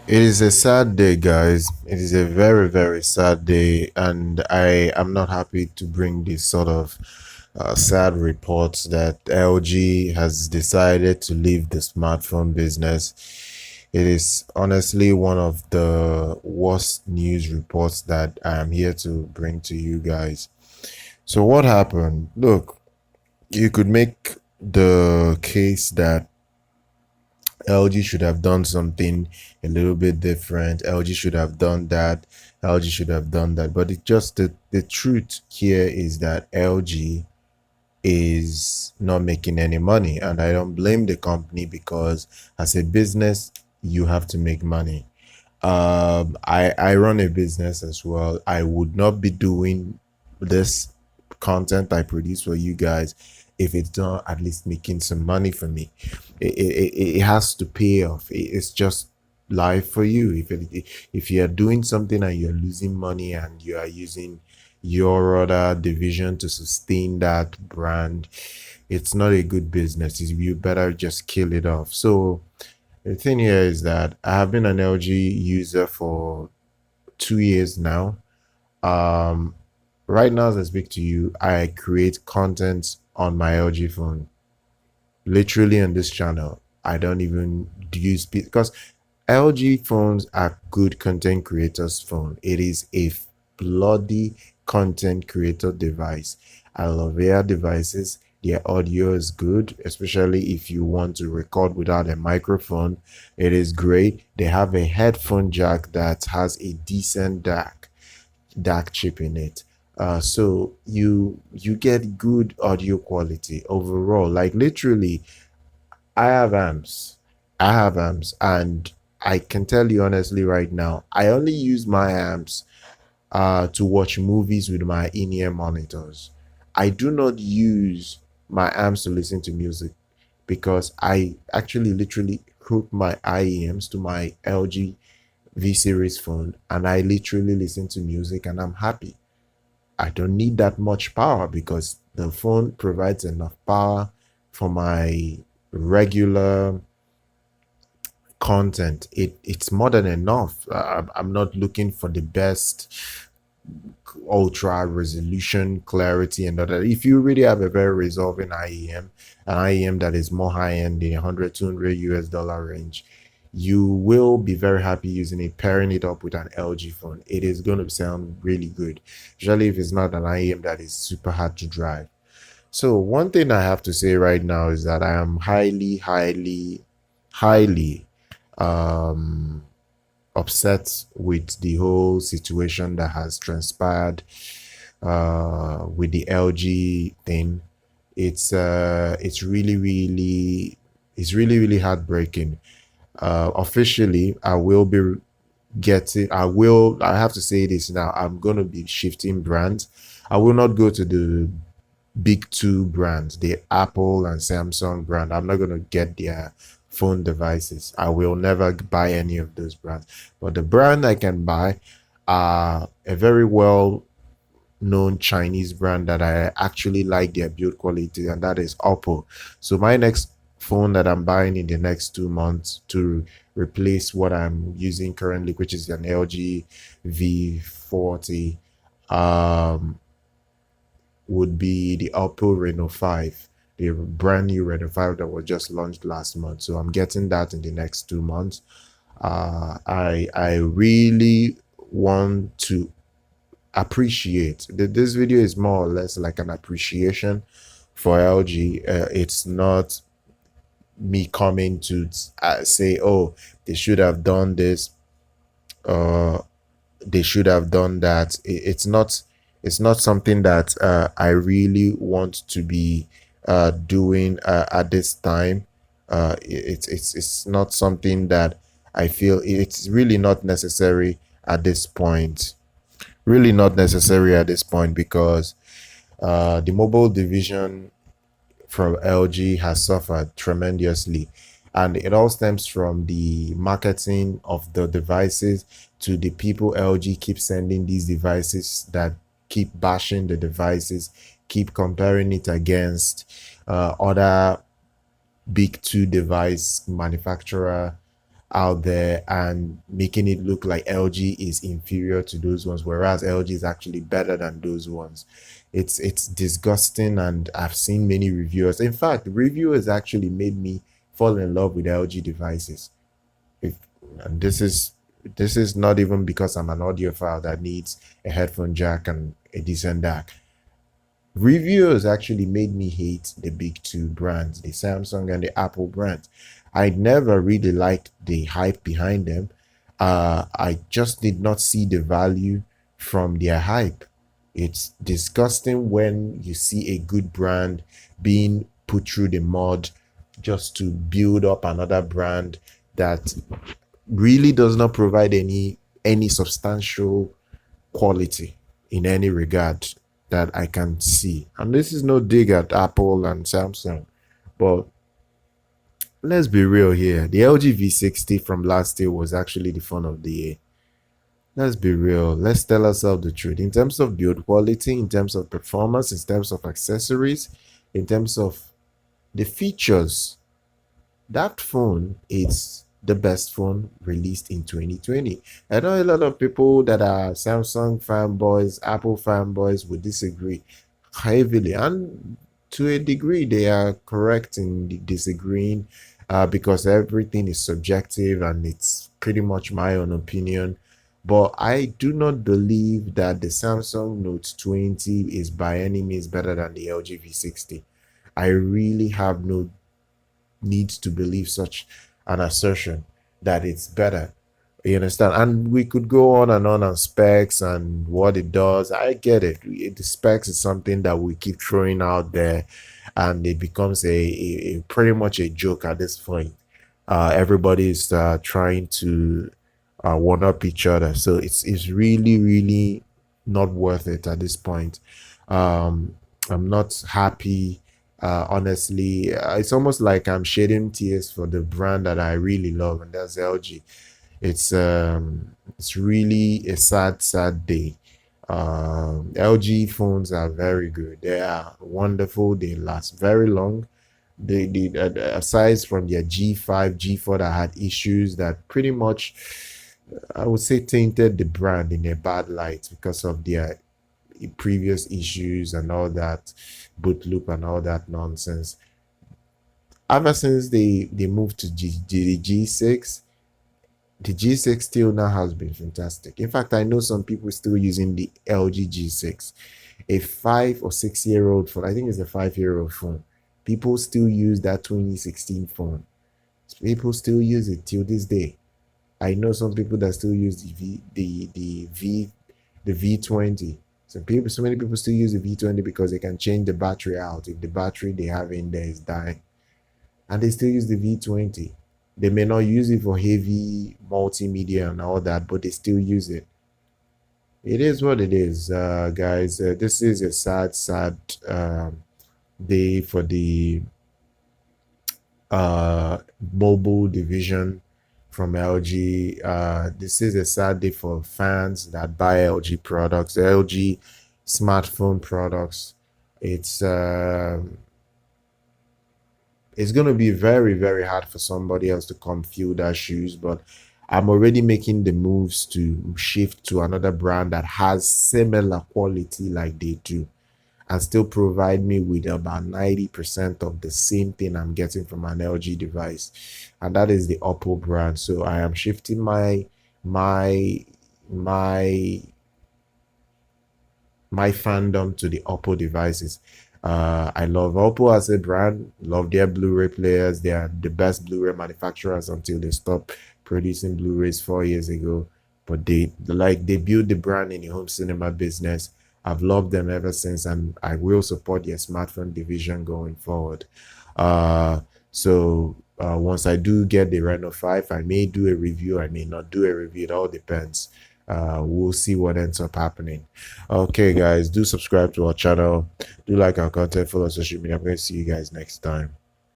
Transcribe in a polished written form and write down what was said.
It is a sad day, guys. It is a very, very sad day, and I am not happy to bring this sort of sad reports that LG has decided to leave the smartphone business. It is honestly one of the worst news reports that I am here to bring to you guys. So, what happened? Look, you could make the case that LG should have done something a little bit different. LG should have done that. LG should have done that. But it just the truth here is that LG is not making any money. And I don't blame the company because as a business, you have to make money. I run a business as well. I would not be doing this content I produce for you guys if it's not at least making some money for me. It has to pay off. It's just life for you. If you are doing something and you're losing money and you are using your other division to sustain that brand, it's not a good business. You better just kill it off. So the thing here is that I have been an LG user for 2 years now. Um, right now, as I speak to you, I create content on my LG phone. Literally on this channel, I don't even use because LG phones are good content creators phone. It is a bloody content creator device. I love their devices. Their audio is good, especially if you want to record without a microphone. It is great. They have a headphone jack that has a decent DAC chip in it. So you get good audio quality overall. Like literally, I have amps. I have amps, and I can tell you honestly right now, I only use my amps to watch movies with my in-ear monitors. I do not use my amps to listen to music because I actually literally hook my IEMs to my LG V series phone and I literally listen to music and I'm happy. I don't need that much power because the phone provides enough power for my regular content. It's more than enough. I'm not looking for the best ultra resolution clarity and all that. If you really have a very resolving IEM, an IEM that is more high end in 100 200 US dollar range, you will be very happy using it, pairing it up with an LG phone. It is going to sound really good, especially if it's not an IEM that is super hard to drive. So one thing I have to say right now is that I am highly um upset with the whole situation that has transpired with the LG thing. It's really heartbreaking. Officially, I have to say this now. I'm gonna be shifting brands. I will not go to the big two brands, the Apple and Samsung brand. I'm not going to get their phone devices. I will never buy any of those brands. But the brand I can buy are a very well known Chinese brand that I actually like their build quality, and that is Oppo. So my next phone that I'm buying in the next 2 months to replace what I'm using currently, which is an LG V40, um, would be the Oppo Reno 5, the brand new Reno 5 that was just launched last month. So I'm getting that in the next 2 months. I really want to appreciate. This video is more or less like an appreciation for LG. It's not me coming to say, oh, they should have done this. Uh, they should have done that. It's not something that I really want to be doing at this time. It's not something that I feel it's really not necessary at this point. Really not necessary at this point because the mobile division from LG has suffered tremendously. And it all stems from the marketing of the devices to the people LG keeps sending these devices that keep bashing the devices, keep comparing it against other big two device manufacturer. out there and making it look like LG is inferior to those ones, whereas LG is actually better than those ones. It's disgusting, and I've seen many reviewers. In fact, reviewers actually made me fall in love with LG devices. If, and this is not even because I'm an audiophile that needs a headphone jack and a decent DAC. Reviewers actually made me hate the big two brands, the Samsung and the Apple brands. I never really liked the hype behind them. I just did not see the value from their hype. It's disgusting when you see a good brand being put through the mud just to build up another brand that really does not provide any substantial quality in any regard that I can see. And this is no dig at Apple and Samsung, but let's be real here. The LG V60 from last year was actually the phone of the year. Let's be real. Let's tell ourselves the truth. In terms of build quality, in terms of performance, in terms of accessories, in terms of the features, that phone is the best phone released in 2020. I know a lot of people that are Samsung fanboys, Apple fanboys would disagree heavily, and to a degree, they are correct in disagreeing because everything is subjective and it's pretty much my own opinion. But I do not believe that the Samsung Note 20 is by any means better than the LG V60. I really have no needs to believe such an assertion that it's better. You understand? And we could go on specs and what it does. I get it. The specs is something that we keep throwing out there, and it becomes a pretty much a joke at this point. Everybody's trying to one up each other, so it's really not worth it at this point. I'm not happy. Honestly, it's almost like I'm shedding tears for the brand that I really love, and that's LG. It's really a sad day. LG phones are very good. They are wonderful. They last very long. Aside from their G5, G4 that had issues that pretty much, I would say, tainted the brand in a bad light because of their previous issues and all that, boot loop and all that nonsense. Ever since they moved to the G6, the G6 still now has been fantastic. In fact, I know some people still using the LG G6, a 5 or 6 year old phone. I think it's a 5 year old phone. People still use that 2016 phone. People still use it till this day. I know some people that still use the V20. So many people still use the V20 because they can change the battery out if the battery they have in there is dying, and they still use the V20. They may not use it for heavy multimedia and all that, but they still use it. It is what it is, guys. This is a sad day for the mobile division from LG. This is a sad day for fans that buy LG products, LG smartphone products. It's going to be very hard for somebody else to come fill their shoes, but I'm already making the moves to shift to another brand that has similar quality like they do and still provide me with about 90% of the same thing I'm getting from an LG device, and that is the Oppo brand. So I am shifting my my my fandom to the Oppo devices. I love Oppo as a brand, love their Blu-ray players. They are the best Blu-ray manufacturers until they stopped producing Blu-rays 4 years ago. But they built the brand in the home cinema business. I've loved them ever since, and I will support their smartphone division going forward. So once I do get the Reno 5, I may do a review, I may not do a review. It all depends. We'll see what ends up happening. Okay, guys, do subscribe to our channel, do like our content, follow social media. I'm going to see you guys next time.